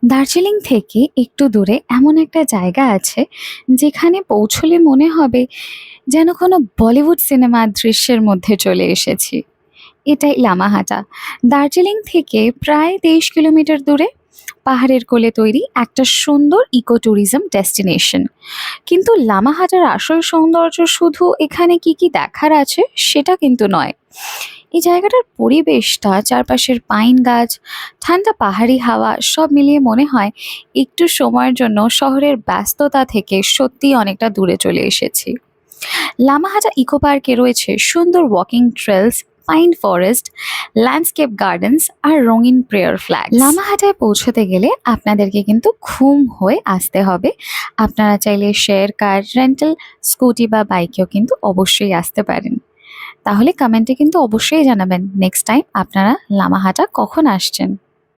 দার্জিলিং থেকে একটু দূরে এমন একটা জায়গা আছে যেখানে পৌঁছলে মনে হবে যেন কোনো বলিউড সিনেমার দৃশ্যের মধ্যে চলে এসেছি। এটাই লামাহাটা। দার্জিলিং থেকে প্রায় 23 কিলোমিটার দূরে পাহাড়ের কোলে তৈরি একটা সুন্দর ইকো ট্যুরিজম ডেস্টিনেশন। কিন্তু লামাহাটার আসল সৌন্দর্য শুধু এখানে কি কি দেখার আছে সেটা কিন্তু নয়। এই জায়গাটার পরিবেশটা, চারপাশের পাইন গাছ, ঠান্ডা পাহাড়ি হাওয়া সব মিলিয়ে মনে হয় একটু সময়ের জন্য শহরের ব্যস্ততা থেকে সত্যিই অনেকটা দূরে চলে এসেছি। লামাহাটা ইকো পার্কে রয়েছে সুন্দর walking trails, pine forest, landscape gardens আর রঙিন প্রেয়ার ফ্ল্যাগ। লামাহাটায় পৌঁছতে গেলে আপনাদেরকে কিন্তু ঘুম হয়ে আসতে হবে। আপনারা চাইলে শেয়ার কার, রেন্টাল স্কুটি বা বাইকেও কিন্তু অবশ্যই আসতে পারেন। তাহলে কমেন্টে কিন্তু অবশ্যই জানাবেন নেক্সট টাইম আপনারা লামাহাটা কখন আসছেন।